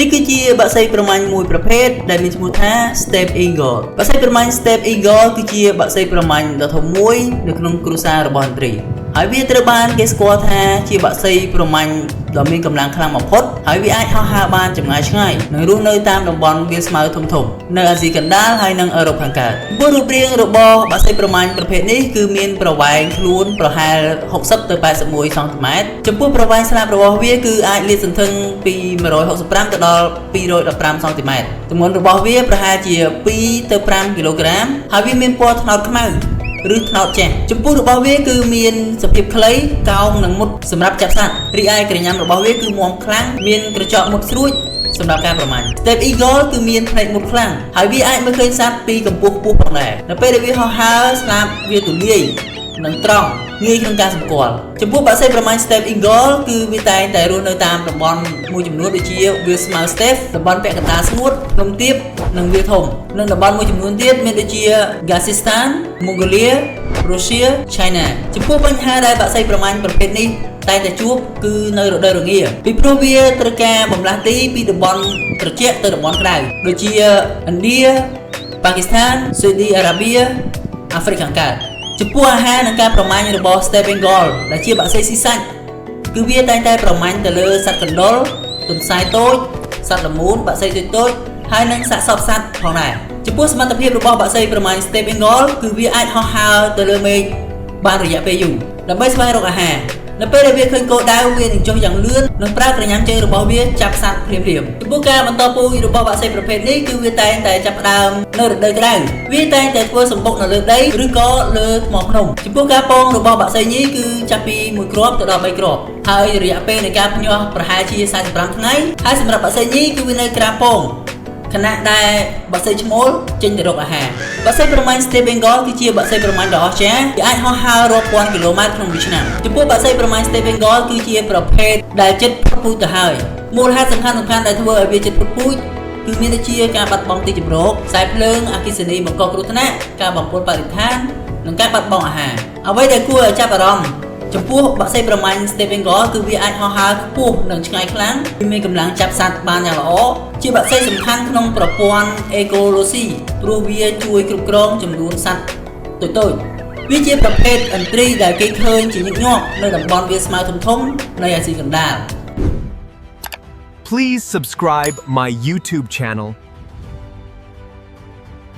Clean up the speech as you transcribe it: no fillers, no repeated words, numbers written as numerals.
នេះគឺជាបាក់សីប្រមាញ់មួយប្រភេទដែលមានឈ្មោះថា Steppe Eagle បាក់សីប្រមាញ់ Steppe Eagle គឺជាបាក់សីប្រមាញ់ដ៏ធំមួយនៅក្នុងគ្រួសាររបស់ឥន្ទ្រីហើយវាត្រូវបានគេស្គាល់ថាជាបាក់សីប្រមាញ់ដ៏មានកម្លាំងខ្លាំងបំផុតហើយវាអាចហោះហើរបានចម្ងាយឆ្ងាយនិងរស់នៅតាមតំបន់វាលស្មៅធំៗនៅអាស៊ីកណ្ដាលហើយនិងអឺរ៉ុបខាងកើតចំពោះរូបរាងរបស់បាក់សីប្រមាញ់ប្រភេទនេះគឺមានប្រវែងខ្លួនប្រហែល60ទៅ81សង់ទីម៉ែត្រចំពោះប្រវែងស្លាបរបស់វាគឺអាចលាតសន្ធឹងពី165ទៅដល់215សង់ទីម៉ែត្រទម្ងន់របស់វាប្រហែលជា2ទៅ5គីឡូក្រាមហើយវាមានពណ៌ត្នោតខ្មៅឬត្នោតចាស់ចំពោះរបស់វាគឺមានសភាពខ្លីកោងនិងមុតសម្រាប់ចាប់សត្វរីឯក្រញាំរបស់វាគឺមាំខ្លាំងមានក្រចកមុតស្រួចសម្រាប់ការប្រមាញ់ Steppe Eagle គឺមានផ្នែកមុតខ្លាំងហើយវាអាចមើលឃើញសត្វពីកម្ពស់ខ្ពស់ផងដែរនៅពេលដែលវាហោះហើរស្លាបវាទូលាយនិងត្រង់ងាយក្នុងការសម្គាល់ចំពោះបាក់សីប្រមាញ់ Steppe Eagle គឺវាតែងតែរស់នៅតាមតំបន់មួយចំនួនដូចជាវាលស្មៅ Steppe តំបន់ពាក់កណ្ដាលស្ងួតភ្នំទាបនិងវាលធំនិងតំបន់មួយចំនួនទៀតមានដូចជា Kazakhstan, Mongolia, Russia, China ចំពោះបញ្ហាដែលបាក់សីប្រមាញ់ប្រភេទនេះតែងតែជួបគឺនៅរដូវរងាពីព្រោះវាត្រូវការបំលាស់ទីពីតំបន់ត្រជាក់ទៅតំបន់ក្តៅដូចជាឥណ្ឌា ប៉ាគីស្ថាន ស៊ូឌីអារ៉ាប៊ី អាហ្វ្រិកខាងកើតចំពោះអាហារនិងការប្រមាញ់របស់ Steppe Eagle ដែលជាបាក់សីស៊ីសាច់គឺវាតែងតែប្រមាញ់ទៅលើសត្វកណ្ដុរទន្សាយតូចសត្វល្មូនបាក់សីតូចៗហើយនិងសាកសពសត្វផងដែរចំពោះសមត្ថភាពរបស់បាក់សីប្រមាញ់ Steppe Eagle គឺវាអាចហោះហើរទៅលើមេឃបានរយៈពេលយូរដើម្បីស្វែងរកអាហារនៅពេលដែលវាឃើញគោលដៅវានឹងចុះយ៉ាងលឿននិងប្រើក្រញាំជើងរបស់វាចាប់សត្វភ្លាមៗចំពោះការបន្តពូជរបស់បាក់សីប្រភេទនេះគឺវាតែងតែចាប់ផ្ដើមនៅរដូវក្តៅវាតែងតែធ្វើសម្បុកនៅលើដីឬក៏លើថ្មភ្នំចំពោះការពងរបស់បាក់សីនេះគឺចាប់ពី1គ្រាប់ទៅដល់3គ្រាប់ហើយរយៈពេលនៃការភ្ញាស់ប្រហែលជា45ថ្ងៃហើយសម្រាប់បាក់សីនេះគឺវានៅក្រាបពងខណៈដែលបាក់សីឈ្មោលចេញទៅរកអាហារបាក់សីប្រមាញ់ Steppe Eagle គឺជាបាក់សីប្រមាញ់ដ៏អស្ចារ្យវាអាចហោះហើររាប់ពាន់គីឡូម៉ែត្រក្នុងមួយឆ្នាំចំពោះបាក់សីប្រមាញ់ Steppe Eagle គឺជាប្រភេទដែលជិតផុតពូជទៅហើយមូលហេតុសំខាន់ដែលធ្វើឲ្យវាជិតផុតពូជគឺមានដូចជាការបាត់បង់ទីជម្រកខ្សែភ្លើងអគ្គិសនីបង្កគ្រោះថ្នាក់ការបំពុលបរិស្ថាននិងការបាត់បង់អាហារអ្វីដែលគួរឲ្យចាប់អារម្មណ៍ចំពោះបាក់សីប្រមាញ់ Steppe Eagle គឺវាអាចហោះហើរខ្ពស់និងឆ្ងាយខ្លាំងវាមានកម្លាំងចាប់សត្វបានយ៉ាងល្អជាបាក់សីសំខាន់ក្នុងប្រព័ន្ធអេកូឡូស៊ីព្រោះវាជួយគ្រប់គ្រងចំនួនសត្វតូចៗវាជាប្រភេទឥន្ទ្រីដែលគេឃើញជាញឹកញាប់នៅតំបន់វាលស្មៅធំៗនៃអាស៊ីកណ្ដាល Please subscribe my YouTube channel